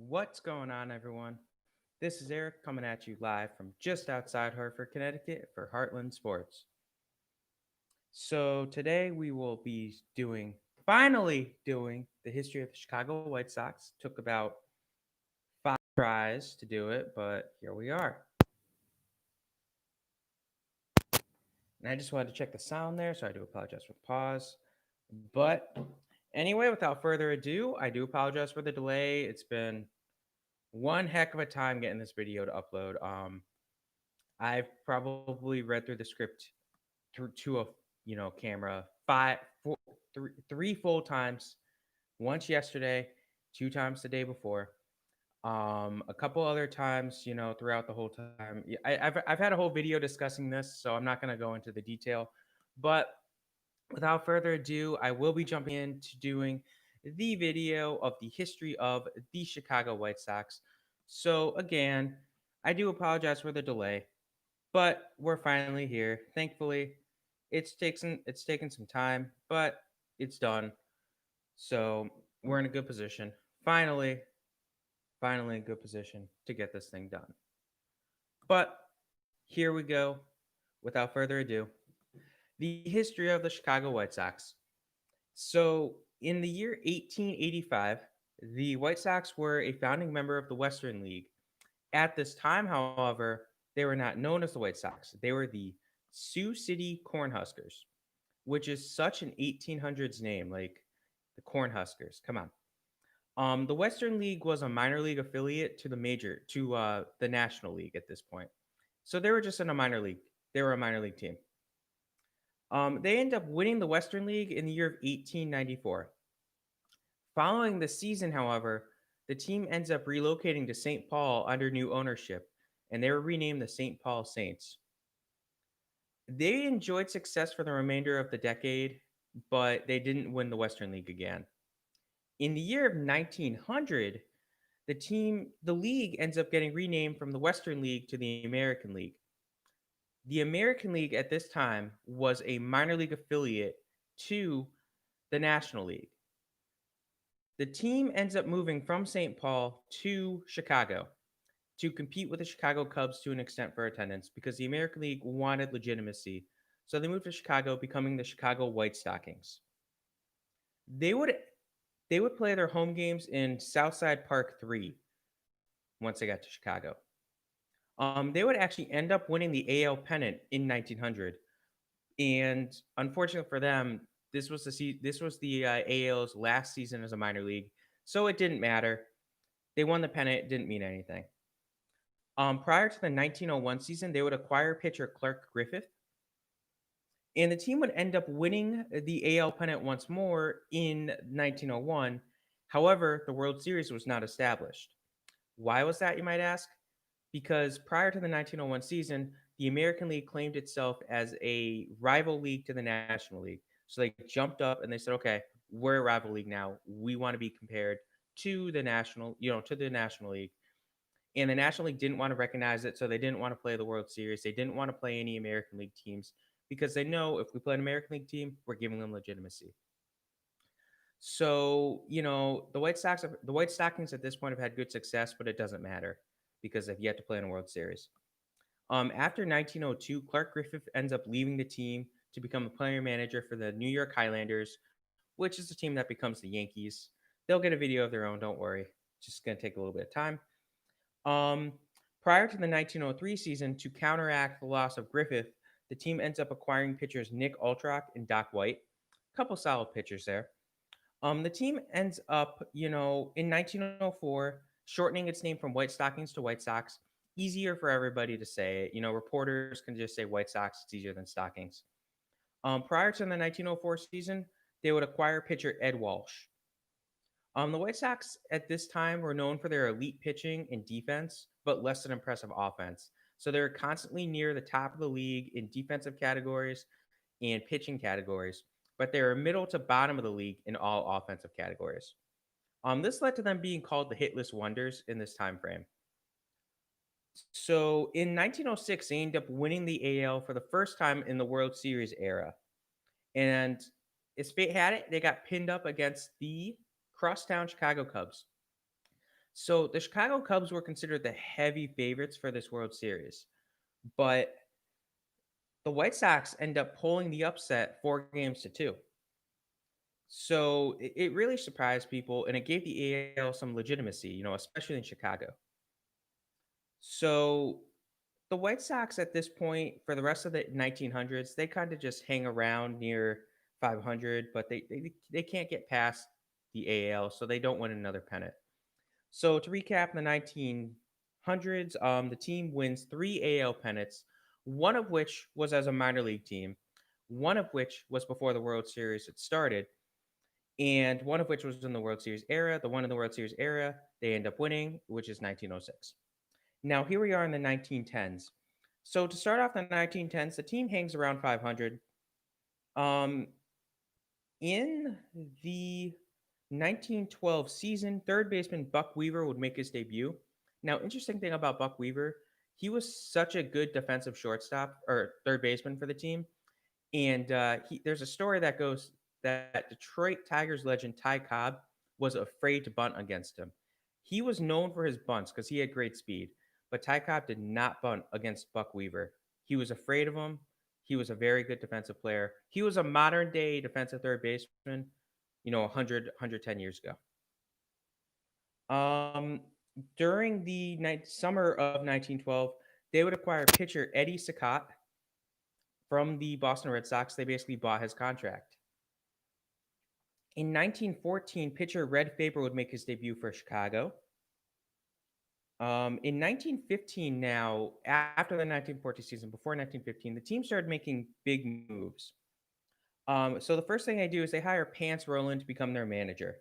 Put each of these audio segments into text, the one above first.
What's going on, everyone? This is Eric coming at you live from just outside Hartford, Connecticut for Heartland Sports. So, today we will be finally doing the history of the Chicago White Sox. Took about 5 tries to do it, but here we are. And I just wanted to check the sound there, so I do apologize for the pause. But anyway, without further ado, I do apologize for the delay. It's been one heck of a time getting this video to upload. I've probably read through the script to a camera three full times. Once yesterday, 2 times the day before. A couple other times, throughout the whole time. I've had a whole video discussing this, so I'm not going to go into the detail. But without further ado, I will be jumping into doing the video of the history of the Chicago White Sox. So again, I do apologize for the delay, but we're finally here. Thankfully, it's taken some time, but it's done. So we're in a good position. Finally in a good position to get this thing done. But here we go. Without further ado, the history of the Chicago White Sox. So in the year 1885, the White Sox were a founding member of the Western League. At this time, however, they were not known as the White Sox. They were the Sioux City Cornhuskers, which is such an 1800s name, like the Cornhuskers. Come on. The Western League was a minor league affiliate to the National League at this point. So they were just in a minor league. They were a minor league team. They end up winning the Western League in the year of 1894. Following the season, however, the team ends up relocating to St. Paul under new ownership, and they were renamed the St. Paul Saints. They enjoyed success for the remainder of the decade, but they didn't win the Western League again. In the year of 1900, the league ends up getting renamed from the Western League to the American League. The American League at this time was a minor league affiliate to the National League. The team ends up moving from St. Paul to Chicago to compete with the Chicago Cubs to an extent for attendance because the American League wanted legitimacy. So they moved to Chicago, becoming the Chicago White Stockings. They would play their home games in Southside Park 3 once they got to Chicago. They would actually end up winning the AL pennant in 1900, and unfortunately for them, this was the AL's last season as a minor league, so it didn't matter. They won the pennant; it didn't mean anything. Prior to the 1901 season, they would acquire pitcher Clark Griffith, and the team would end up winning the AL pennant once more in 1901. However, the World Series was not established. Why was that, you might ask? Because prior to the 1901 season, the American League claimed itself as a rival league to the National League. So they jumped up and they said, okay, we're a rival league now. We want to be compared to the National League. And the National League didn't want to recognize it, so they didn't want to play the World Series. They didn't want to play any American League teams because they know if we play an American League team, we're giving them legitimacy. So, the White Stockings at this point have had good success, but it doesn't matter because they've yet to play in a World Series. After 1902, Clark Griffith ends up leaving the team to become a player manager for the New York Highlanders, which is the team that becomes the Yankees. They'll get a video of their own, don't worry. It's just going to take a little bit of time. Prior to the 1903 season, to counteract the loss of Griffith, the team ends up acquiring pitchers Nick Altrock and Doc White. A couple solid pitchers there. The team ends up, in 1904, shortening its name from White Stockings to White Sox. Easier for everybody to say it. Reporters can just say White Sox. It's easier than Stockings. Prior to the 1904 season, they would acquire pitcher Ed Walsh. The White Sox at this time were known for their elite pitching and defense, but less than impressive offense. So they were constantly near the top of the league in defensive categories and pitching categories, but they were middle to bottom of the league in all offensive categories. This led to them being called the hitless wonders in this time frame. So in 1906, they ended up winning the AL for the first time in the World Series era. And as fate had it, they got pinned up against the crosstown Chicago Cubs. So the Chicago Cubs were considered the heavy favorites for this World Series, but the White Sox end up pulling the upset 4 games to two. So it really surprised people and it gave the AL some legitimacy, especially in Chicago. So the White Sox at this point, for the rest of the 1900s, they kind of just hang around near 500, but they can't get past the AL, so they don't win another pennant. So to recap, in the 1900s, the team wins three AL pennants, one of which was as a minor league team, one of which was before the World Series had started, and one of which was in the World Series era. The one in the World Series era they end up winning, which is 1906. Now here we are in the 1910s. So to start off the 1910s, the team hangs around 500. Um, in the 1912 season, third baseman Buck Weaver would make his debut. Now, interesting thing about Buck Weaver, he was such a good defensive shortstop or third baseman for the team, and there's a story that goes that Detroit Tigers legend Ty Cobb was afraid to bunt against him. He was known for his bunts because he had great speed, but Ty Cobb did not bunt against Buck Weaver. He was afraid of him. He was a very good defensive player. He was a modern day defensive third baseman, 100, years ago. Um, during the summer of 1912, they would acquire pitcher Eddie Saccott from the Boston Red Sox. They basically bought his contract. In 1914, pitcher Red Faber would make his debut for Chicago. In 1915, now, after the 1914 season, before 1915, the team started making big moves. So the first thing they do is they hire Pants Roland to become their manager.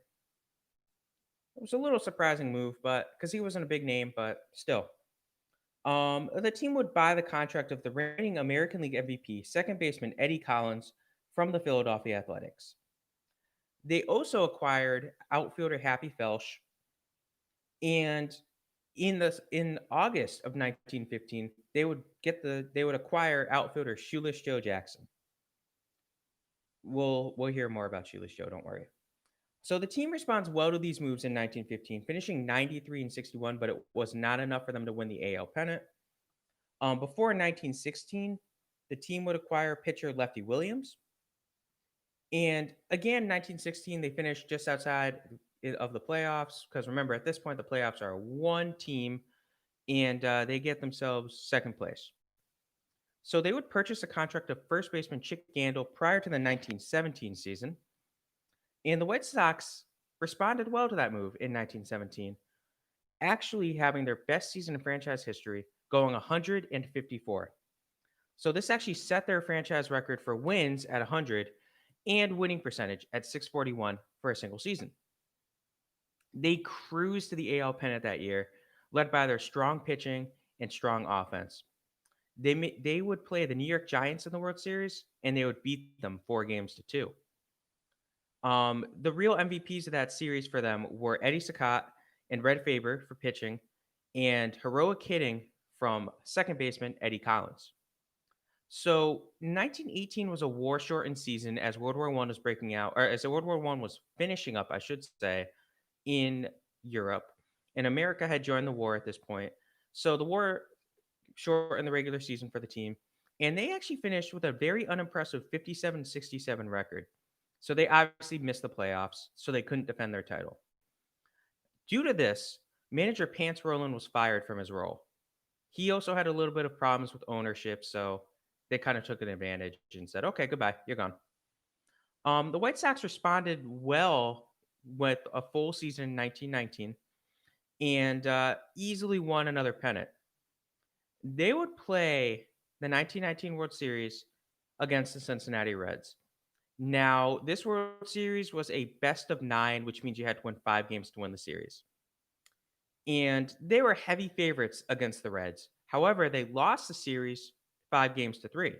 It was a little surprising move, but because he wasn't a big name, but still. The team would buy the contract of the reigning American League MVP, second baseman Eddie Collins, from the Philadelphia Athletics. They also acquired outfielder Happy Felsch, and in August of 1915, they would acquire outfielder Shoeless Joe Jackson. We'll hear more about Shoeless Joe, don't worry. So the team responds well to these moves in 1915, finishing 93 and 61, but it was not enough for them to win the AL pennant. Before 1916, the team would acquire pitcher Lefty Williams. And again, 1916, they finished just outside of the playoffs because remember, at this point, the playoffs are one team and they get themselves second place. So they would purchase a contract of first baseman Chick Gandil prior to the 1917 season. And the White Sox responded well to that move in 1917, actually having their best season in franchise history, going 154. So this actually set their franchise record for wins at 100 and winning percentage at 641 for a single season. They cruised to the AL pennant that year, led by their strong pitching and strong offense. They would play the New York Giants in the World Series, and they would beat them 4 games to two. The real MVPs of that series for them were Eddie Saccott and Red Faber for pitching, and heroic hitting from second baseman Eddie Collins. So 1918 was a war-shortened season as World War I was breaking out, or as World War I was finishing up, I should say, in Europe, and America had joined the war at this point. So the war shortened the regular season for the team, and they actually finished with a very unimpressive 57-67 record. So they obviously missed the playoffs, so they couldn't defend their title. Due to this, manager Pants Roland was fired from his role. He also had a little bit of problems with ownership, so they kind of took an advantage and said, "Okay, goodbye, you're gone." The White Sox responded well with a full season in 1919 and easily won another pennant. They would play the 1919 World Series against the Cincinnati Reds. Now, this World Series was a best of 9, which means you had to win 5 games to win the series. And they were heavy favorites against the Reds. However, they lost the series 5 games to 3.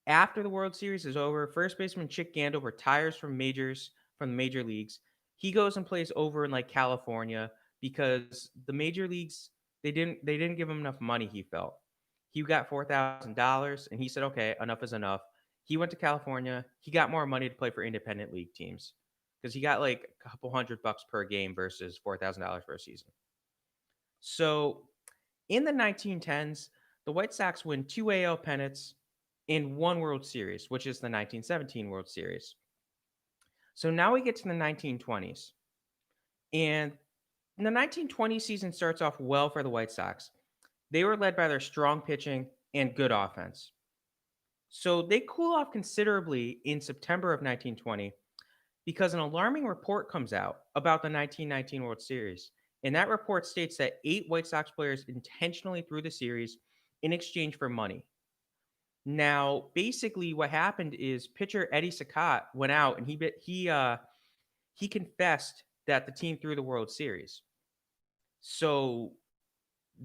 After the World Series is over, first baseman Chick Gandil retires from the major leagues. He goes and plays over in like California because the major leagues they didn't give him enough money. He felt he got $4,000 and he said, "Okay, enough is enough." He went to California. He got more money to play for independent league teams because he got like a couple $100 per game versus $4,000 for a season. So in the 1910s, the White Sox win two AL pennants in one World Series, which is the 1917 World Series. So now we get to the 1920s. And the 1920 season starts off well for the White Sox. They were led by their strong pitching and good offense. So they cool off considerably in September of 1920 because an alarming report comes out about the 1919 World Series. And that report states that 8 White Sox players intentionally threw the series in exchange for money. Now, basically, what happened is pitcher Eddie Saccott went out and he confessed that the team threw the World Series. So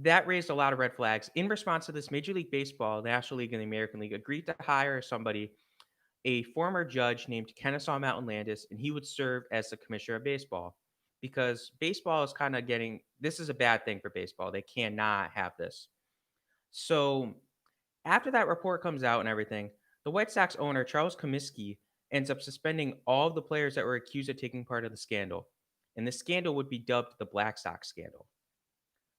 that raised a lot of red flags. In response to this, Major League Baseball, National League, and the American League agreed to hire somebody, a former judge named Kennesaw Mountain Landis, and he would serve as the commissioner of baseball because baseball is kind of getting this is a bad thing for baseball. They cannot have this. So after that report comes out and everything, the White Sox owner, Charles Comiskey, ends up suspending all of the players that were accused of taking part of the scandal. And the scandal would be dubbed the Black Sox Scandal.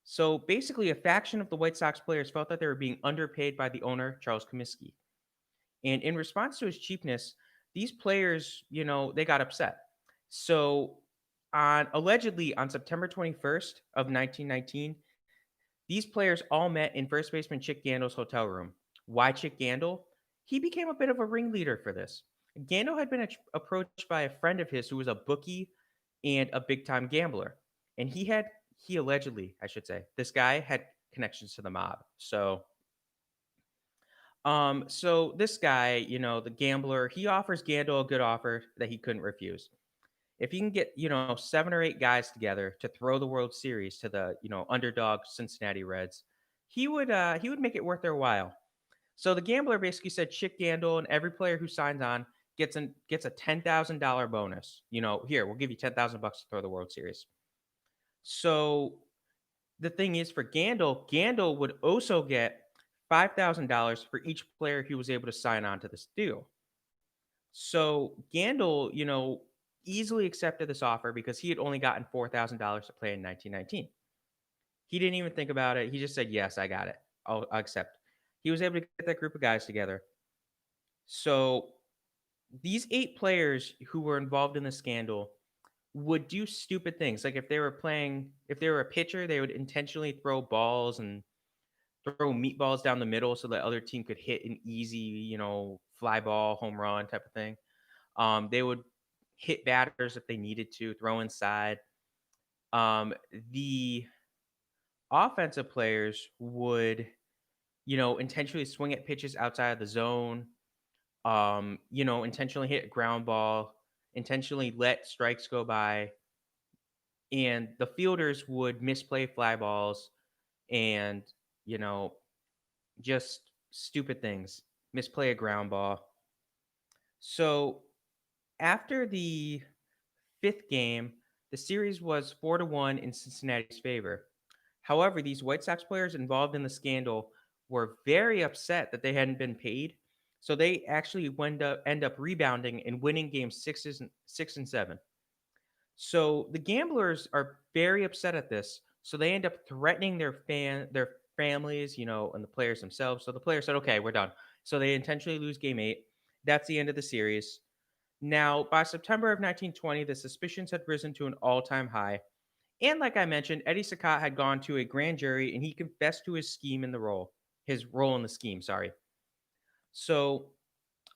So basically, a faction of the White Sox players felt that they were being underpaid by the owner, Charles Comiskey. And in response to his cheapness, these players, they got upset. So on allegedly on September 21st of 1919, these players all met in first baseman Chick Gandil's hotel room. Why Chick Gandil? He became a bit of a ringleader for this. Gandil had been approached by a friend of his who was a bookie and a big time gambler. And he allegedly, I should say, this guy had connections to the mob. So this guy, the gambler, he offers Gandil a good offer that he couldn't refuse. If he can get, 7 or 8 guys together to throw the World Series to the, underdog Cincinnati Reds, he would make it worth their while. So the gambler basically said Chick Gandil and every player who signs on gets a $10,000 bonus. Here, we'll give you $10,000 to throw the World Series. So the thing is for Gandil would also get $5,000 for each player he was able to sign on to this deal. So Gandil, easily accepted this offer because he had only gotten $4,000 to play in 1919. He didn't even think about it. He just said, "Yes, I got it. I'll accept." He was able to get that group of guys together. So these 8 players who were involved in the scandal would do stupid things. Like if they were a pitcher, they would intentionally throw balls and throw meatballs down the middle so the other team could hit an easy, fly ball, home run type of thing. They would hit batters if they needed to, throw inside. The offensive players would, intentionally swing at pitches outside of the zone, intentionally hit a ground ball, intentionally let strikes go by. And the fielders would misplay fly balls and, you know, just stupid things, misplay a ground ball. So after the fifth game, the series was 4-1 in Cincinnati's favor. However, these White Sox players involved in the scandal were very upset that they hadn't been paid. So they actually end up rebounding and winning games 6 and 7. So the gamblers are very upset at this. So they end up threatening their families, and the players themselves. So the players said, "Okay, we're done." So they intentionally lose game 8. That's the end of the series. Now, by September of 1920, the suspicions had risen to an all-time high. And like I mentioned, Eddie Saccott had gone to a grand jury and he confessed to his role in the scheme, sorry. So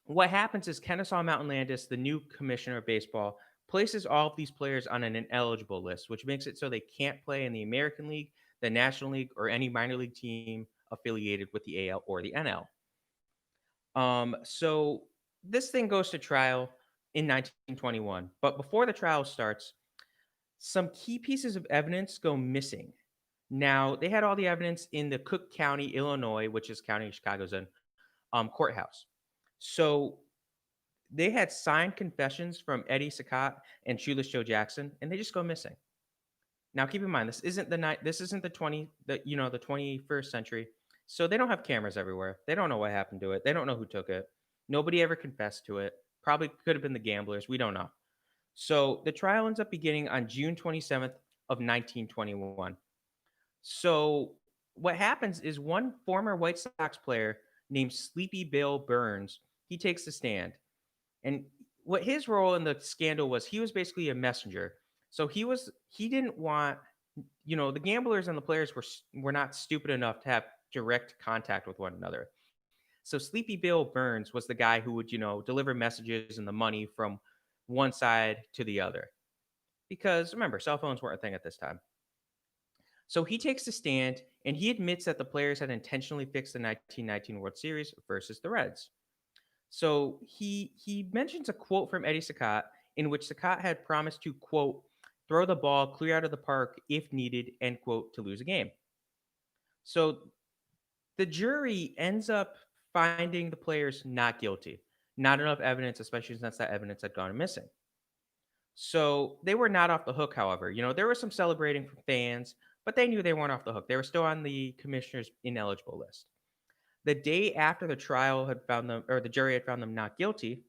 what happens is Kennesaw Mountain Landis, the new commissioner of baseball, places all of these players on an ineligible list, which makes it so they can't play in the American League, the National League, or any minor league team affiliated with the AL or the NL. So this thing goes to trial in 1921. But before the trial starts, some key pieces of evidence go missing. Now, they had all the evidence in the Cook County, Illinois, which is county Chicago's in, courthouse. So they had signed confessions from Eddie Saccott and Shoeless Joe Jackson, and they just go missing. Now, keep in mind, this isn't the 21st century, so they don't have cameras everywhere. They don't know what happened to it. They don't know who took it. Nobody ever confessed to it. Probably could have been the gamblers. We don't know. So the trial ends up beginning on June 27th of 1921. So what happens is one former White Sox player named Sleepy Bill Burns, he takes the stand. And what his role in the scandal was, he was basically a messenger. So he didn't want, the gamblers and the players were not stupid enough to have direct contact with one another. So Sleepy Bill Burns was the guy who would, deliver messages and the money from one side to the other. Because remember, cell phones weren't a thing at this time. So he takes the stand and he admits that the players had intentionally fixed the 1919 World Series versus the Reds. So he mentions a quote from Eddie Saccott in which Saccott had promised to quote throw the ball clear out of the park if needed end quote to lose a game. So the jury ends up finding the players not guilty. Not enough evidence, especially since that evidence had gone missing. So they were not off the hook, however. There was some celebrating from fans, but they knew they weren't off the hook. They were still on the commissioner's ineligible list. The day after the trial had found them, or the jury had found them not guilty,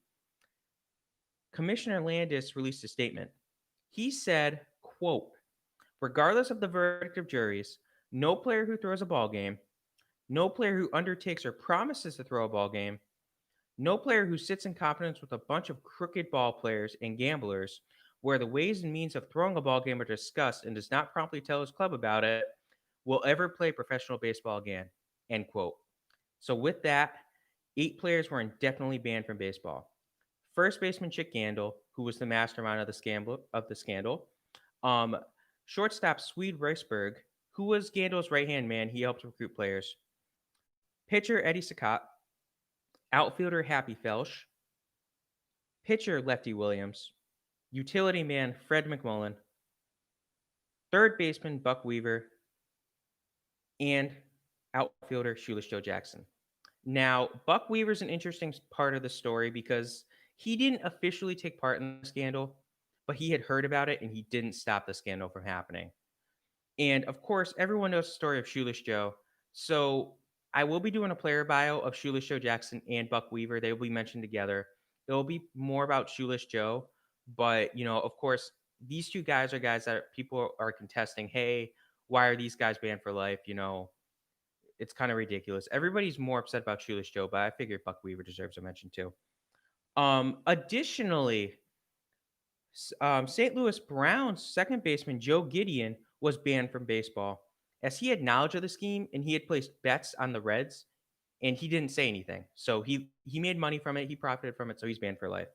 Commissioner Landis released a statement. He said, quote, regardless of the verdict of juries, no player who throws a ball game, no player who undertakes or promises to throw a ball game, no player who sits in confidence with a bunch of crooked ball players and gamblers where the ways and means of throwing a ball game are discussed and does not promptly tell his club about it will ever play professional baseball again. End quote. So with that, 8 players were indefinitely banned from baseball. First baseman Chick Gandil, who was the mastermind of the scandal. Um, Shortstop Swede Reisberg, who was Gandil's right hand man. He helped recruit players. Pitcher Eddie Saccott, outfielder Happy Felsch, pitcher Lefty Williams, utility man Fred McMullen, third baseman Buck Weaver, and outfielder Shoeless Joe Jackson. Now, Buck Weaver's an interesting part of the story because he didn't officially take part in the scandal, but he had heard about it and he didn't stop the scandal from happening. And of course, everyone knows the story of Shoeless Joe. So I will be doing a player bio of Shoeless Joe Jackson and Buck Weaver. They will be mentioned together. It will be more about Shoeless Joe, but of course, these two guys are guys that people are contesting. Hey, why are these guys banned for life? It's kind of ridiculous. Everybody's more upset about Shoeless Joe, but I figured Buck Weaver deserves a mention too. Additionally, St. Louis Browns second baseman Joe Gideon was banned from baseball as he had knowledge of the scheme and he had placed bets on the Reds and he didn't say anything. So he made money from it, he profited from it, so he's banned for life.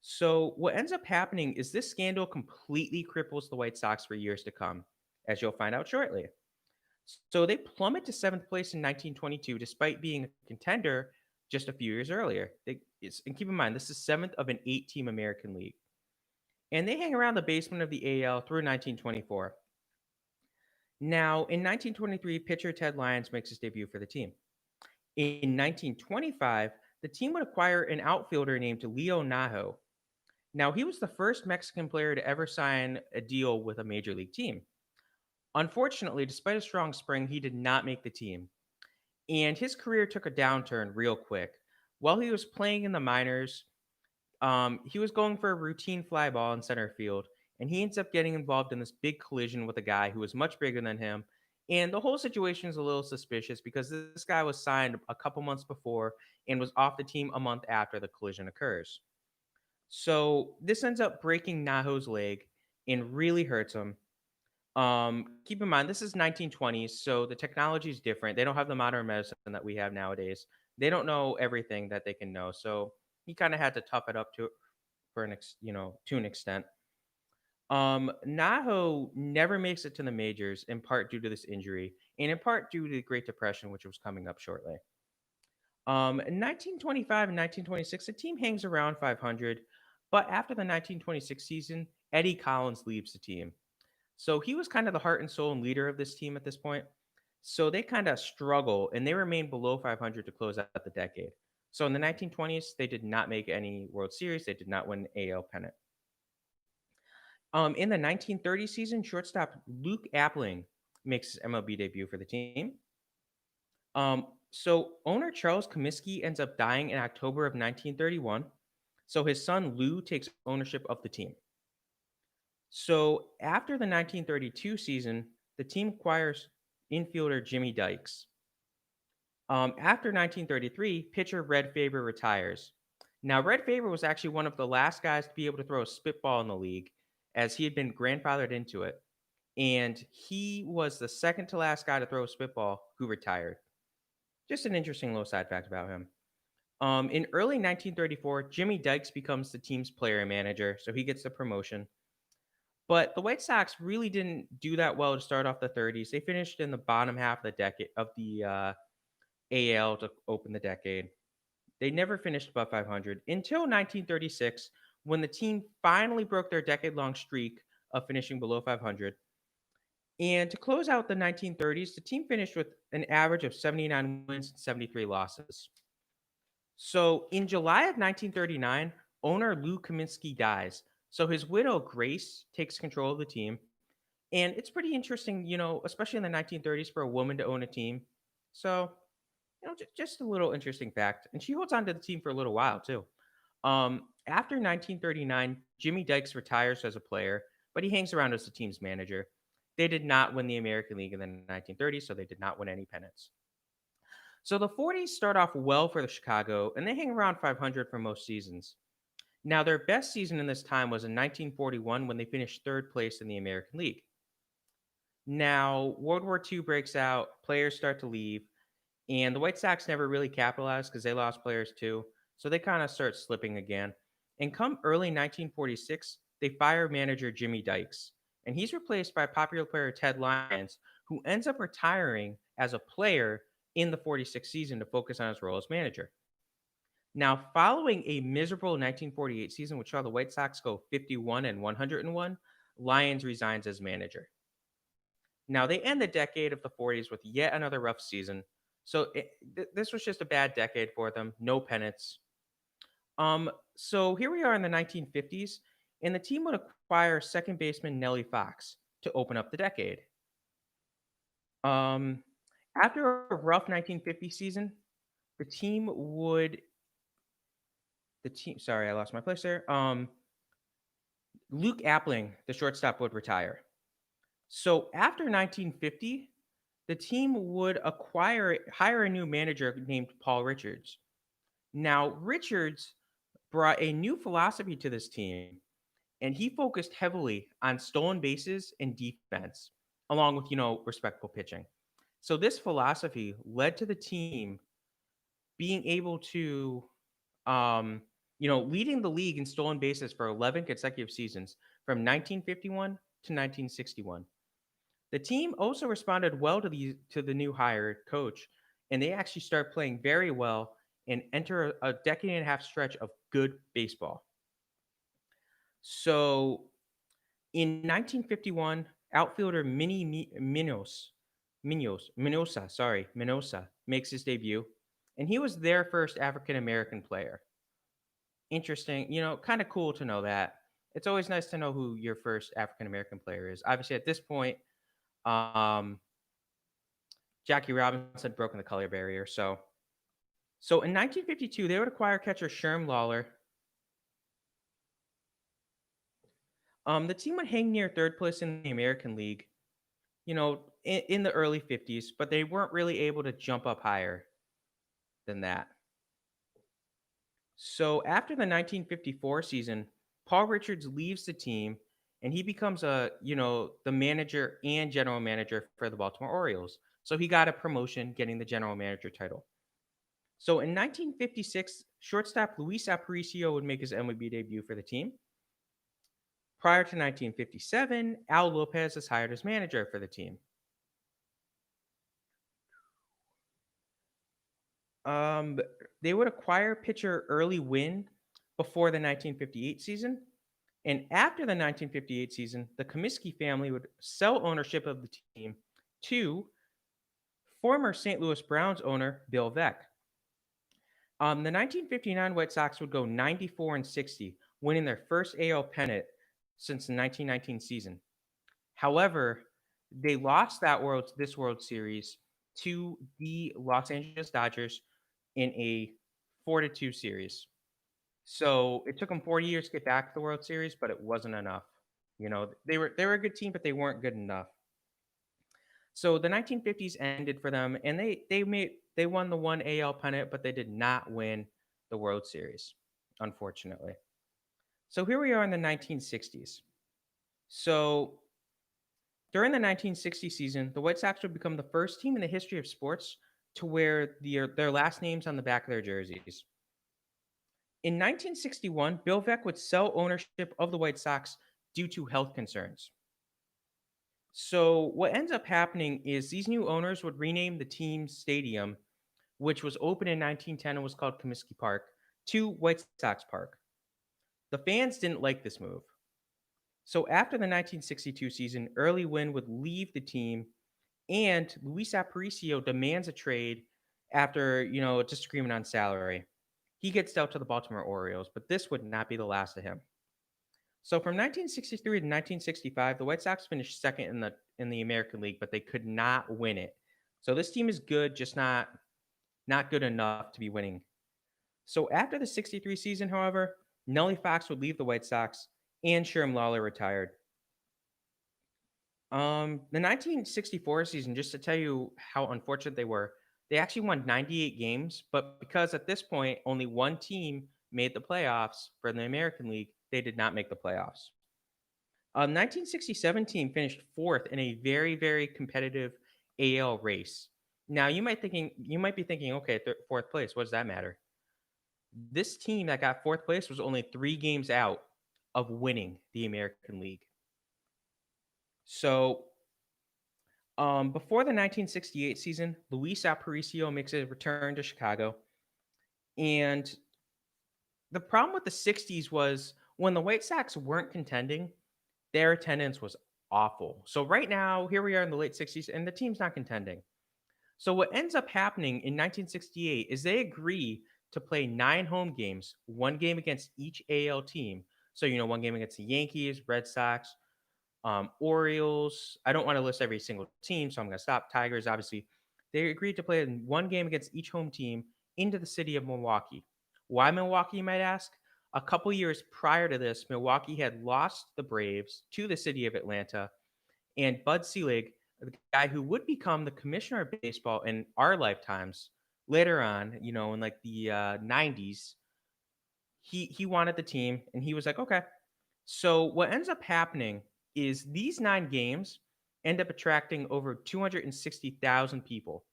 So what ends up happening is this scandal completely cripples the White Sox for years to come, as you'll find out shortly. So they plummet to seventh place in 1922, despite being a contender just a few years earlier. And keep in mind, this is seventh of an 8-team American League. And they hang around the basement of the AL through 1924. Now, in 1923, pitcher Ted Lyons makes his debut for the team. In 1925, the team would acquire an outfielder named Leo Najo. Now, he was the first Mexican player to ever sign a deal with a major league team. Unfortunately, despite a strong spring, he did not make the team, and his career took a downturn real quick. While he was playing in the minors, he was going for a routine fly ball in center field, and he ends up getting involved in this big collision with a guy who was much bigger than him. And the whole situation is a little suspicious because this guy was signed a couple months before and was off the team a month after the collision occurs. So this ends up breaking Naho's leg and really hurts him. Keep in mind, this is 1920s, so the technology is different. They don't have the modern medicine that we have nowadays. They don't know everything that they can know. So he kind of had to tough it up to an extent. Naho never makes it to the majors in part due to this injury, and in part due to the Great Depression, which was coming up shortly. In 1925 and 1926, the team hangs around 500, but after the 1926 season, Eddie Collins leaves the team. So he was kind of the heart and soul and leader of this team at this point. So they kind of struggle and they remain below 500 to close out the decade. So in the 1920s, they did not make any World Series. They did not win AL pennant. In the 1930 season, shortstop Luke Appling makes his MLB debut for the team. So owner Charles Comiskey ends up dying in October of 1931. So his son Lou takes ownership of the team. So after the 1932 season, the team acquires infielder Jimmy Dykes. After 1933, pitcher Red Faber retires. Now, Red Faber was actually one of the last guys to be able to throw a spitball in the league, as he had been grandfathered into it. And he was the second to last guy to throw a spitball who retired. Just an interesting little side fact about him. In early 1934, Jimmy Dykes becomes the team's player and manager, so he gets the promotion. But the White Sox really didn't do that well to start off the 30s. They finished in the bottom half of the decade of the AL to open the decade. They never finished above 500 until 1936, when the team finally broke their decade-long streak of finishing below 500. And to close out the 1930s, the team finished with an average of 79 wins and 73 losses. So in July of 1939, owner Lou Kaminsky dies. So his widow, Grace, takes control of the team. And it's pretty interesting, especially in the 1930s for a woman to own a team. So, just a little interesting fact. And she holds on to the team for a little while, too. After 1939, Jimmy Dykes retires as a player, but he hangs around as the team's manager. They did not win the American League in the 1930s, so they did not win any pennants. So the 40s start off well for the Chicago, and they hang around 500 for most seasons. Now, their best season in this time was in 1941 when they finished third place in the American League. Now, World War II breaks out, players start to leave, and the White Sox never really capitalized because they lost players too. So they kind of start slipping again. And come early 1946, they fire manager Jimmy Dykes, and he's replaced by popular player Ted Lyons, who ends up retiring as a player in the 46 season to focus on his role as manager. Now, following a miserable 1948 season, which saw the White Sox go 51 and 101, Lyons resigns as manager. Now, they end the decade of the 40s with yet another rough season. So this was just a bad decade for them. No pennants. So here we are in the 1950s, and the team would acquire second baseman Nellie Fox to open up the decade. Um, After a rough 1950 season, the team would the team. Sorry, I lost my place there. Luke Appling, the shortstop, would retire. So after 1950, the team would hire a new manager named Paul Richards. Now, Richards brought a new philosophy to this team, and he focused heavily on stolen bases and defense, along with, respectful pitching. So this philosophy led to the team being able to, leading the league in stolen bases for 11 consecutive seasons from 1951 to 1961. The team also responded well to the new hired coach, and they actually start playing very well and enter a decade and a half stretch of good baseball. So in 1951, outfielder Minosa makes his debut, and he was their first African American player. Interesting, kind of cool to know that. It's always nice to know who your first African American player is. Obviously, at this point, um, Jackie Robinson had broken the color barrier. So in 1952, they would acquire catcher Sherm Lawler. The team would hang near third place in the American League, in the early 50s, but they weren't really able to jump up higher than that. So after the 1954 season, Paul Richards leaves the team and he becomes the manager and general manager for the Baltimore Orioles. So he got a promotion, getting the general manager title. So in 1956, shortstop Luis Aparicio would make his MLB debut for the team. Prior to 1957, Al Lopez is hired as manager for the team. Um, they would acquire pitcher Early Wynn before the 1958 season. And after the 1958 season, the Comiskey family would sell ownership of the team to former St. Louis Browns owner Bill Veeck. The 1959 White Sox would go 94 and 60, winning their first AL pennant since the 1919 season. However, they lost this World Series to the Los Angeles Dodgers in a 4-2 series. So it took them 40 years to get back to the World Series, but it wasn't enough. They were a good team, but they weren't good enough. So the 1950s ended for them, and they won the one AL pennant, but they did not win the World Series, unfortunately. So here we are in the 1960s. So during the 1960 season, the White Sox would become the first team in the history of sports to wear their last names on the back of their jerseys. In 1961, Bill Veeck would sell ownership of the White Sox due to health concerns. So, what ends up happening is these new owners would rename the team's stadium, which was opened in 1910 and was called Comiskey Park, to White Sox Park. The fans didn't like this move. So, after the 1962 season, Early Wynn would leave the team, and Luis Aparicio demands a trade after, a disagreement on salary. He gets dealt to the Baltimore Orioles, but this would not be the last of him. So from 1963 to 1965, the White Sox finished second in the American League, but they could not win it. So this team is good, just not good enough to be winning. So after the 63 season, however, Nellie Fox would leave the White Sox and Sherm Lawler retired. The 1964 season, just to tell you how unfortunate they were, they actually won 98 games, but because at this point only one team made the playoffs for the American League, they did not make the playoffs. 1967 team finished fourth in a very, very competitive AL race. Now you might be thinking, okay, fourth place, what does that matter? This team that got fourth place was only 3 games out of winning the American League. So before the 1968 season, Luis Aparicio makes a return to Chicago. And the problem with the 60s was when the White Sox weren't contending, their attendance was awful. So right now, here we are in the late 60s, and the team's not contending. So what ends up happening in 1968 is they agree to play 9 home games, 1 game against each AL team. So, 1 game against the Yankees, Red Sox, Orioles. I don't want to list every single team, so I'm going to stop. Tigers, obviously. They agreed to play 1 game against each home team into the city of Milwaukee. Why Milwaukee, you might ask? A couple years prior to this, Milwaukee had lost the Braves to the city of Atlanta, and Bud Selig, the guy who would become the commissioner of baseball in our lifetimes later on, in like the 90s, he wanted the team, and he was like, okay. So what ends up happening is these 9 games end up attracting over 260,000 people.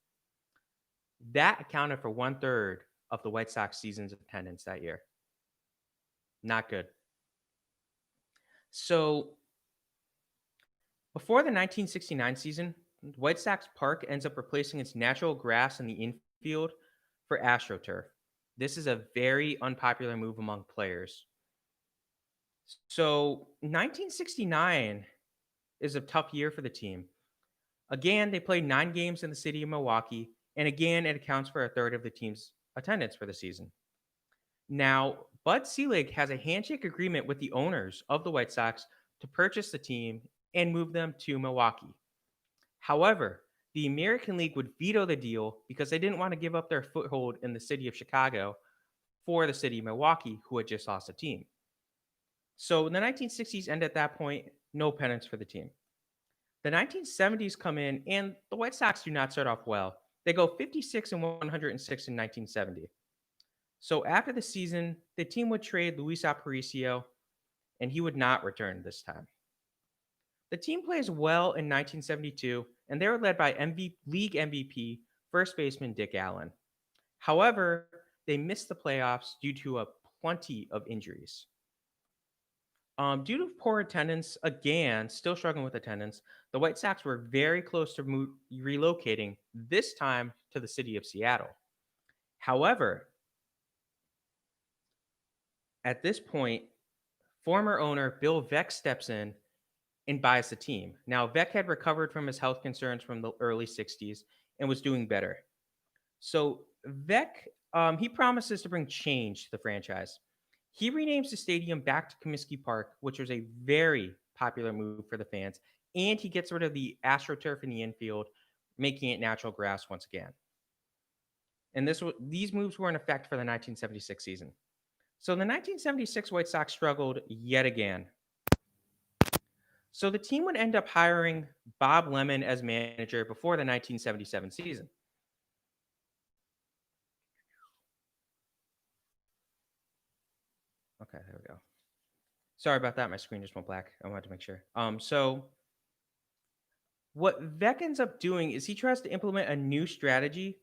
That accounted for 1/3 of the White Sox season's attendance that year. Not good. So before the 1969 season, White Sox Park ends up replacing its natural grass in the infield for AstroTurf. This is a very unpopular move among players. So 1969 is a tough year for the team. Again, they played 9 games in the city of Milwaukee, and again, it accounts for 1/3 of the team's attendance for the season. Now, Bud Selig has a handshake agreement with the owners of the White Sox to purchase the team and move them to Milwaukee. However, the American League would veto the deal because they didn't want to give up their foothold in the city of Chicago for the city of Milwaukee, who had just lost a team. So the 1960s end at that point, no pennants for the team. The 1970s come in, and the White Sox do not start off well. They go 56 and 106 in 1970. So after the season, the team would trade Luis Aparicio, and he would not return this time. The team plays well in 1972, and they were led by league MVP first baseman Dick Allen. However, they missed the playoffs due to a plenty of injuries. Due to poor attendance, again, still struggling with attendance, the White Sox were very close to relocating, this time to the city of Seattle. However, at this point, former owner Bill Veeck steps in and buys the team. Now, Veeck had recovered from his health concerns from the early 60s and was doing better. So, Veeck, he promises to bring change to the franchise. He renames the stadium back to Comiskey Park, which was a very popular move for the fans, and he gets rid of the AstroTurf in the infield, making it natural grass once again. And these moves were in effect for the 1976 season. So the 1976 White Sox struggled yet again. So the team would end up hiring Bob Lemon as manager before the 1977 season. Okay, there we go. Sorry about that. My screen just went black. I wanted to make sure. So what Vec ends up doing is he tries to implement a new strategy,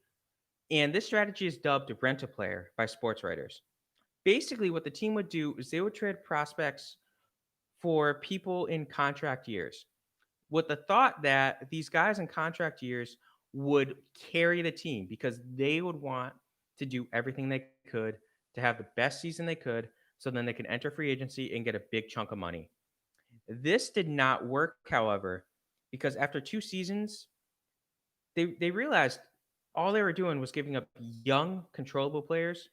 and this strategy is dubbed rent a player by sports writers. Basically, what the team would do is they would trade prospects for people in contract years, with the thought that these guys in contract years would carry the team because they would want to do everything they could to have the best season they could so then they can enter free agency and get a big chunk of money. This did not work, however, because after 2 seasons, they realized all they were doing was giving up young, controllable players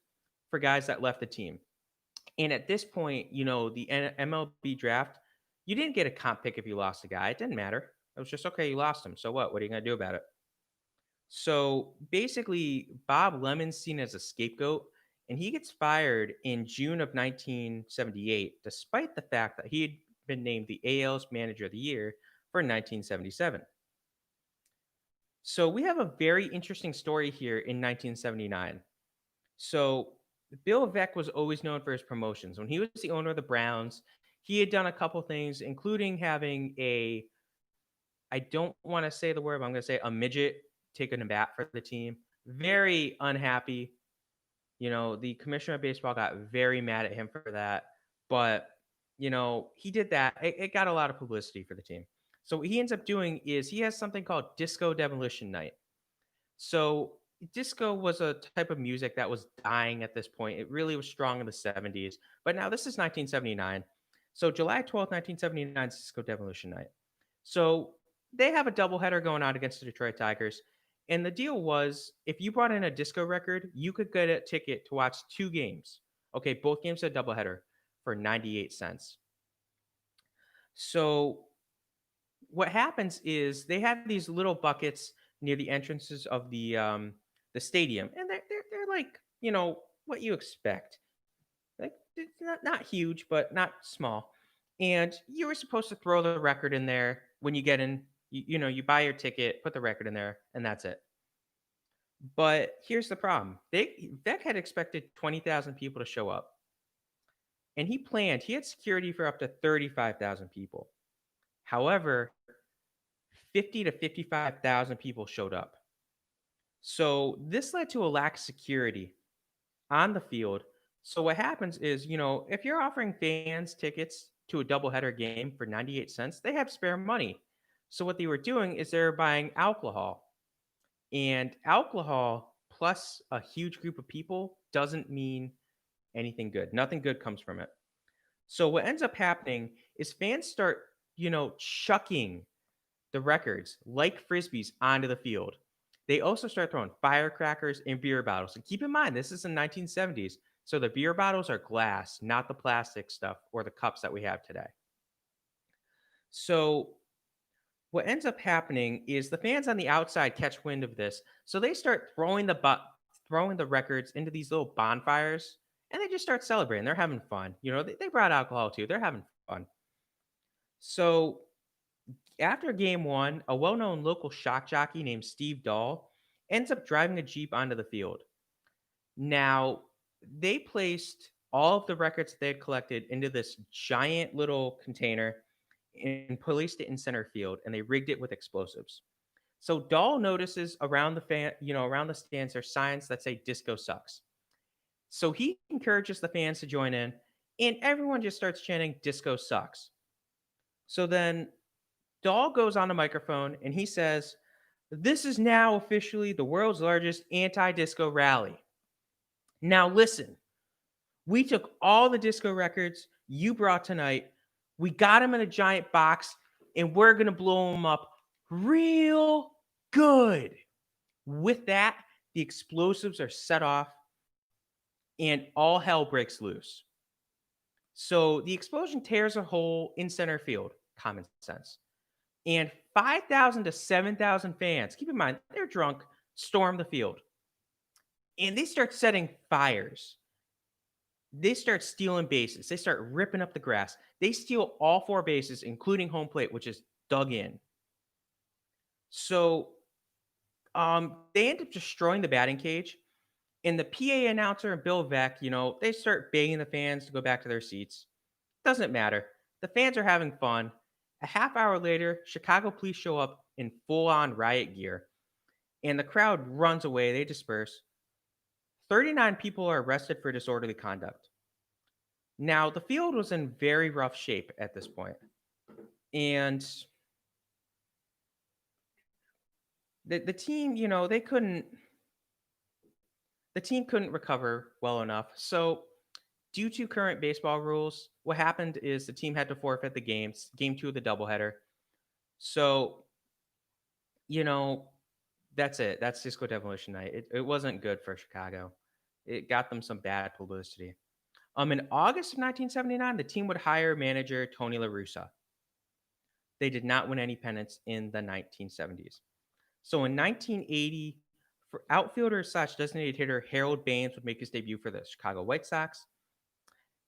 for guys that left the team. And at this point, the MLB draft, you didn't get a comp pick if you lost a guy. It didn't matter. It was just okay, you lost him. So what? What are you going to do about it? So basically, Bob Lemon's seen as a scapegoat, and he gets fired in June of 1978, despite the fact that he had been named the AL's Manager of the Year for 1977. So we have a very interesting story here in 1979. So Bill Veeck was always known for his promotions. When he was the owner of the Browns, he had done a couple things, including having I don't want to say the word, but I'm going to say a midget taking a bat for the team. Very unhappy. The commissioner of baseball got very mad at him for that. But, he did that. It got a lot of publicity for the team. So what he ends up doing is he has something called Disco Demolition Night. So disco was a type of music that was dying at this point. It really was strong in the 70s. But now this is 1979. So July 12th, 1979 is Disco Demolition Night. So they have a doubleheader going on against the Detroit Tigers. And the deal was if you brought in a disco record, you could get a ticket to watch 2 games. Okay, both games are a doubleheader for 98 cents. So what happens is they have these little buckets near the entrances of the stadium, and they're like what you expect. Like it's not huge, but not small. And you were supposed to throw the record in there when you get in. You buy your ticket, put the record in there, and that's it. But here's the problem: Vec had expected 20,000 people to show up, and he had security for up to 35,000 people. However, 50 to 55,000 people showed up. So this led to a lack of security on the field. So what happens is, if you're offering fans tickets to a doubleheader game for 98 cents, they have spare money. So what they were doing is they're buying alcohol. And alcohol plus a huge group of people doesn't mean anything good. Nothing good comes from it. So what ends up happening is fans start, chucking the records like frisbees onto the field. They also start throwing firecrackers and beer bottles. And keep in mind, this is the 1970s. So the beer bottles are glass, not the plastic stuff or the cups that we have today. So what ends up happening is the fans on the outside catch wind of this. So they start throwing the records into these little bonfires and they just start celebrating. They're having fun. They brought alcohol too. They're having fun. So after game one, a well known local shock jockey named Steve Dahl ends up driving a Jeep onto the field. Now, they placed all of the records they had collected into this giant little container and placed it in center field, and they rigged it with explosives. So Dahl notices around the stands, there's signs that say "Disco sucks." So he encourages the fans to join in, and everyone just starts chanting "Disco sucks." So then Dahl goes on a microphone and he says, "This is now officially the world's largest anti disco rally. Now, listen, we took all the disco records you brought tonight, we got them in a giant box, and we're going to blow them up real good." With that, the explosives are set off and all hell breaks loose. So the explosion tears a hole in center field, common sense. And 5,000 to 7,000 fans, keep in mind, they're drunk, storm the field. And they start setting fires. They start stealing bases. They start ripping up the grass. They steal all four bases, including home plate, which is dug in. So they end up destroying the batting cage. And the PA announcer and Bill Veck, they start begging the fans to go back to their seats. Doesn't matter. The fans are having fun. A half hour later, Chicago police show up in full on riot gear, and the crowd runs away. They disperse. 39 people are arrested for disorderly conduct. Now, the field was in very rough shape at this point, and the team, the team couldn't recover well enough. So, due to current baseball rules, what happened is the team had to forfeit the games, game two of the doubleheader. So, you know, that's it. That's Cisco Demolition Night. It wasn't good for Chicago. It got them some bad publicity. In August of 1979, the team would hire manager Tony La Russa. They did not win any pennants in the 1970s. So in 1980, for outfielder slash designated hitter Harold Baines would make his debut for the Chicago White Sox.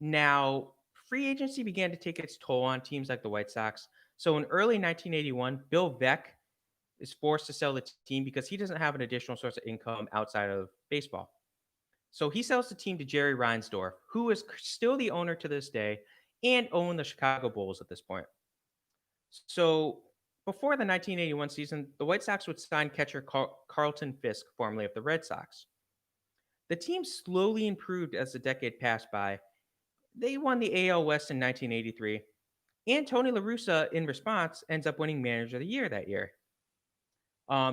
Now, free agency began to take its toll on teams like the White Sox. So in early 1981, Bill Veck is forced to sell the team because he doesn't have an additional source of income outside of baseball. So he sells the team to Jerry Reinsdorf, who is still the owner to this day and owned the Chicago Bulls at this point. So before the 1981 season, the White Sox would sign catcher Carlton Fisk, formerly of the Red Sox. The team slowly improved as the decade passed by. They won the AL West in 1983, and Tony La Russa, in response, ends up winning Manager of the Year that year.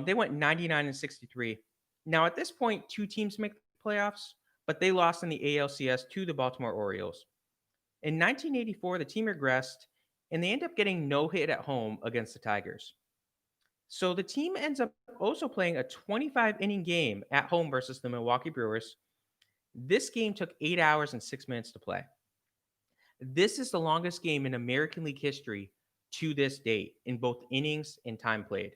They went 99 and 63. Now, at this point, two teams make the playoffs, but they lost in the ALCS to the Baltimore Orioles. In 1984, the team regressed, and they end up getting no hit at home against the Tigers. So the team ends up also playing a 25 inning game at home versus the Milwaukee Brewers. This game took 8 hours and 6 minutes to play. This is the longest game in American League history to this date in both innings and time played.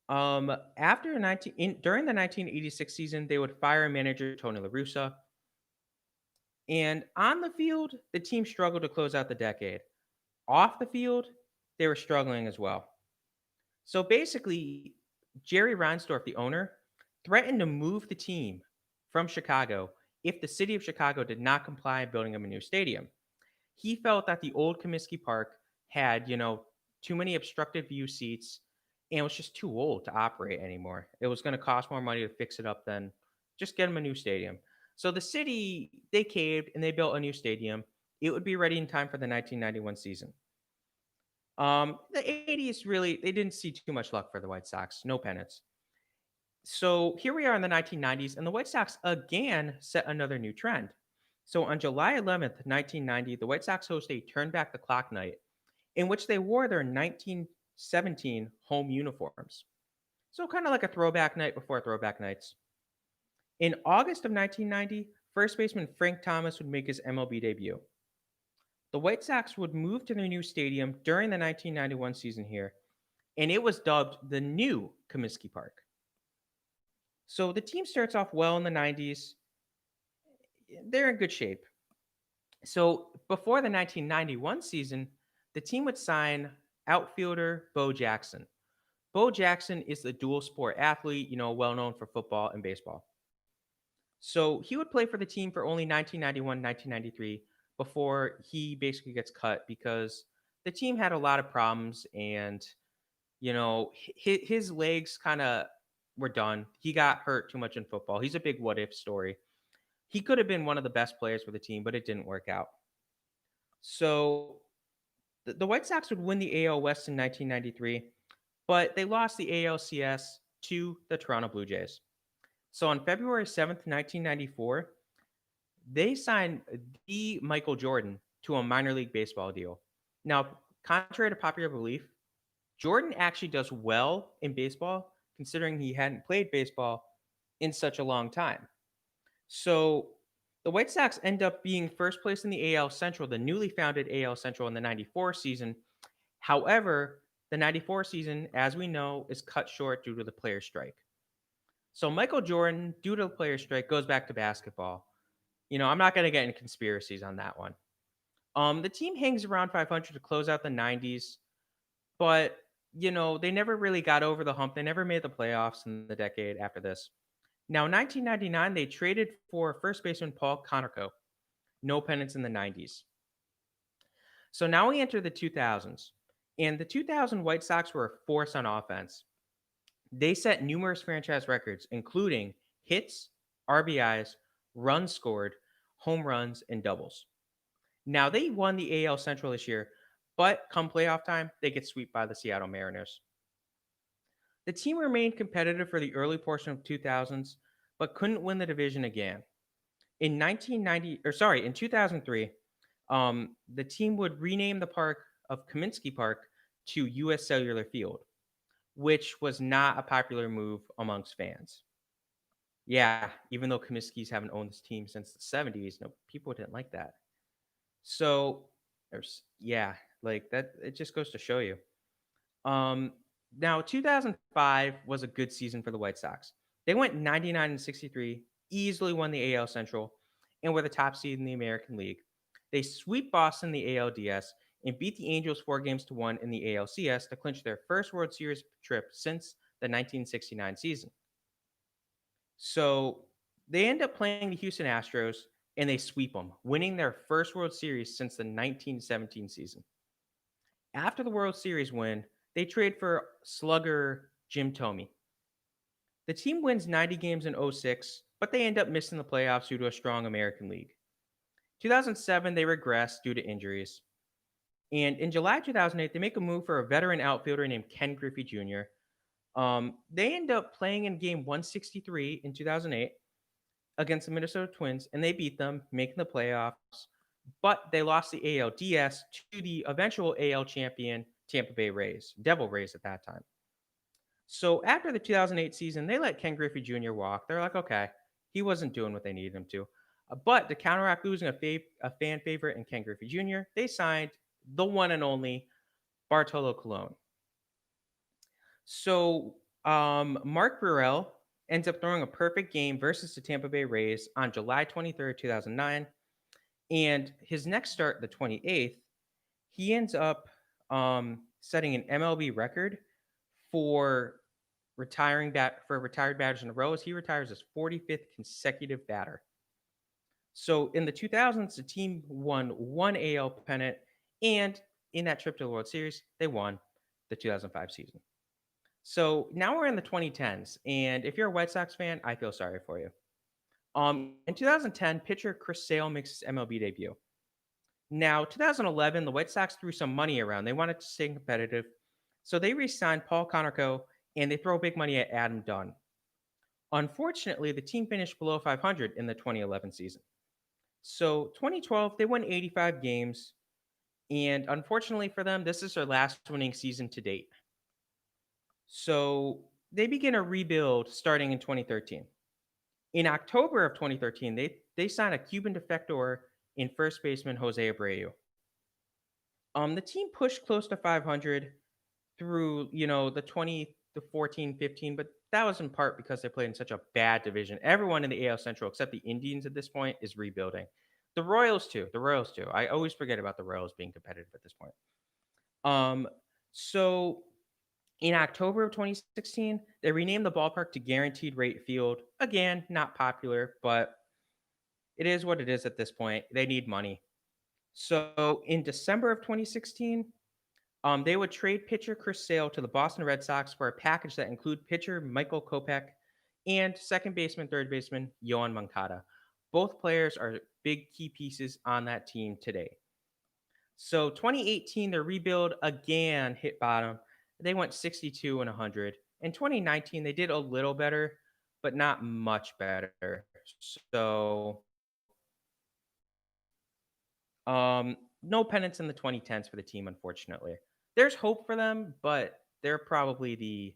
During the 1986 season, they would fire manager Tony La Russa. And on the field, the team struggled to close out the decade. Off the field, they were struggling as well. So basically, Jerry Reinsdorf, the owner, threatened to move the team from Chicago if the city of Chicago did not comply building him a new stadium. He felt that the old Comiskey Park had, too many obstructed view seats and was just too old to operate anymore. It was going to cost more money to fix it up than just get him a new stadium. So the city, they caved and they built a new stadium. It would be ready in time for the 1991 season. The 80s really, they didn't see too much luck for the White Sox. No pennants. So here we are in the 1990s, and the White Sox again set another new trend. So on July 11th, 1990, the White Sox host a Turn Back the Clock night in which they wore their 1917 home uniforms. So kind of like a throwback night before throwback nights. In August of 1990, first baseman Frank Thomas would make his MLB debut. The White Sox would move to their new stadium during the 1991 season here, and it was dubbed the new Comiskey Park. So the team starts off well in the 90s. They're in good shape. So before the 1991 season, the team would sign outfielder Bo Jackson. Bo Jackson is the dual sport athlete, well known for football and baseball. So he would play for the team for only 1991, 1993 before he basically gets cut because the team had a lot of problems and, his legs kind of were done. He got hurt too much in football. He's a big what if story. He could have been one of the best players for the team, but it didn't work out. So the White Sox would win the AL West in 1993, but they lost the ALCS to the Toronto Blue Jays. So on February 7th, 1994, they signed the Michael Jordan to a minor league baseball deal. Now, contrary to popular belief, Jordan actually does well in baseball, considering he hadn't played baseball in such a long time. So the White Sox end up being first place in the AL Central, the newly founded AL Central in the 94 season. However, the 94 season, as we know, is cut short due to the player strike. So Michael Jordan, due to the player strike, goes back to basketball. I'm not going to get into conspiracies on that one. The team hangs around 500 to close out the 90s, but they never really got over the hump. They never made the playoffs in the decade after this. Now, 1999, they traded for first baseman Paul Konerko. No pennants in the 90s. So now we enter the 2000s. And the 2000 White Sox were a force on offense. They set numerous franchise records, including hits, RBIs, runs scored, home runs, and doubles. Now, they won the AL Central this year, but come playoff time, they get swept by the Seattle Mariners. The team remained competitive for the early portion of 2000s, but couldn't win the division again. In 2003, the team would rename the park of Kaminsky Park to US Cellular Field, which was not a popular move amongst fans. Yeah, even though Comiskey's haven't owned this team since the 70s, no people didn't like that. So yeah, like that it just goes to show you. Um Now 2005 was a good season for the White Sox. They went 99 and 63, easily won the AL Central, and were the top seed in the American League. They sweep Boston in the ALDS and beat the Angels 4-1 in the ALCS to clinch their first World Series trip since the 1969 season. So they end up playing the Houston Astros and they sweep them, winning their first World Series since the 1917 season. After the World Series win, they trade for slugger Jim Thome. The team wins 90 games in '06, but they end up missing the playoffs due to a strong American League. 2007, they regress due to injuries. And in July 2008, they make a move for a veteran outfielder named Ken Griffey Jr. They end up playing in game 163 in 2008 against the Minnesota Twins, and they beat them, making the playoffs. But they lost the ALDS to the eventual AL champion Tampa Bay Rays, Devil Rays at that time. So after the 2008 season, they let Ken Griffey Jr. walk. They're like, okay, he wasn't doing what they needed him to. But to counteract losing a fan favorite in Ken Griffey Jr., they signed the one and only Bartolo Colon. So Mark Burrell ends up throwing a perfect game versus the Tampa Bay Rays on July 23rd, 2009. And his next start, the 28th, he ends up setting an MLB record for retired batters in a row as he retires his 45th consecutive batter. So in the 2000s, the team won one AL pennant, and in that trip to the World Series, they won the 2005 season. So now we're in the 2010s, and if you're a White Sox fan, I feel sorry for you. In 2010, pitcher Chris Sale makes his MLB debut. Now, 2011, the White Sox threw some money around. They wanted to stay competitive, so they re-signed Paul Konerko and they throw big money at Adam Dunn. Unfortunately, the team finished below 500 in the 2011 season. So 2012, they won 85 games, and unfortunately for them, this is their last winning season to date. So they begin a rebuild starting in 2013. In October of 2013, they sign a Cuban defector in first baseman Jose Abreu. The team pushed close to 500 through, the 2014, 15, but that was in part because they played in such a bad division. Everyone in the AL Central, except the Indians at this point, is rebuilding. The Royals too. I always forget about the Royals being competitive at this point. So in October of 2016, they renamed the ballpark to Guaranteed Rate Field. Again, not popular, but it is what it is at this point. They need money. So in December of 2016, they would trade pitcher Chris Sale to the Boston Red Sox for a package that include pitcher Michael Kopech and second baseman, third baseman Yoan Moncada. Both players are big key pieces on that team today. So 2018, their rebuild again hit bottom. They went 62 and 100. In 2019, they did a little better, but not much better. So no pennants in the 2010s for the team, unfortunately. There's hope for them, but they're probably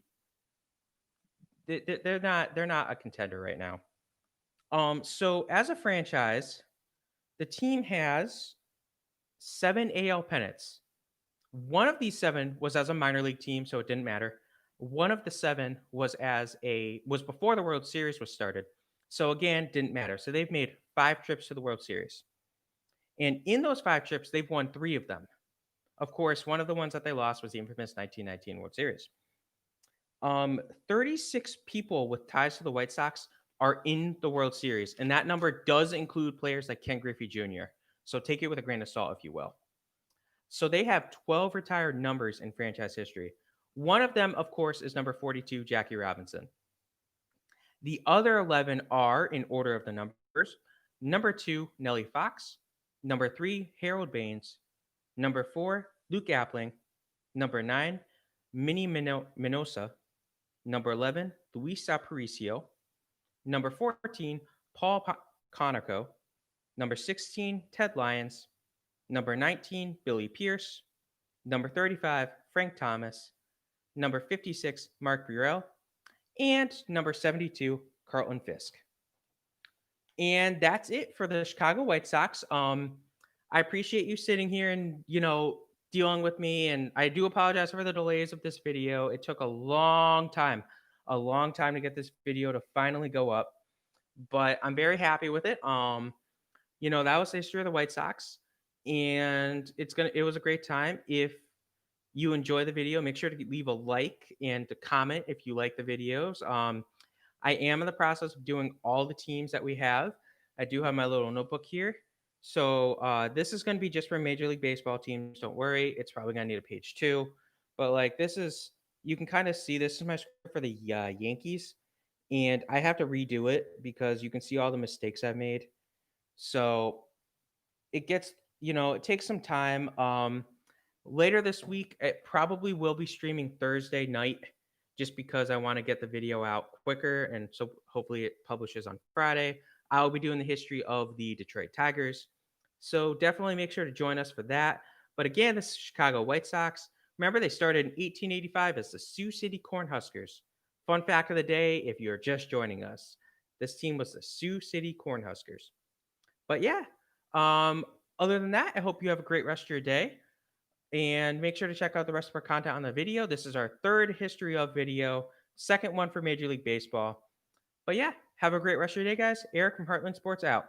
they're not a contender right now. So as a franchise, the team has 7 AL pennants. One of these 7 was as a minor league team, so it didn't matter. One of the 7 was before the World Series was started, so again didn't matter. So they've made 5 trips to the World Series. And in those 5 trips, they've won 3 of them. Of course, one of the ones that they lost was the infamous 1919 World Series. 36 people with ties to the White Sox are in the World Series, and that number does include players like Ken Griffey Jr. So take it with a grain of salt, if you will. So they have 12 retired numbers in franchise history. One of them, of course, is number 42, Jackie Robinson. The other 11 are, in order of the numbers, number 2, Nellie Fox, number 3, Harold Baines, number 4, Luke Appling, number 9, Minnie Minosa, number 11, Luis Aparicio, number 14, Paul Conoco, number 16, Ted Lyons, number 19, Billy Pierce, number 35, Frank Thomas, number 56, Mark Burrell, and number 72, Carlton Fisk. And that's it for the Chicago White Sox. I appreciate you sitting here and, dealing with me. And I do apologize for the delays of this video. It took a long time to get this video to finally go up, but I'm very happy with it. That was the history of the White Sox, and it was a great time. If you enjoy the video, make sure to leave a like and to comment if you like the videos. I am in the process of doing all the teams that we have. I do have my little notebook here. So this is going to be just for Major League Baseball teams. Don't worry. It's probably going to need a page 2. But you can kind of see this is my script for the Yankees. And I have to redo it because you can see all the mistakes I've made. So it gets, it takes some time. Later this week, it probably will be streaming Thursday night just because I want to get the video out quicker. And so hopefully it publishes on Friday. I'll be doing the history of the Detroit Tigers. So definitely make sure to join us for that. But again, this is Chicago White Sox. Remember, they started in 1885 as the Sioux City Cornhuskers. Fun fact of the day, if you're just joining us, this team was the Sioux City Cornhuskers. But yeah, other than that, I hope you have a great rest of your day. And make sure to check out the rest of our content on the video. This is our 3rd history of video, 2nd one for Major League Baseball. But yeah, have a great rest of your day, guys. Eric from Heartland Sports out.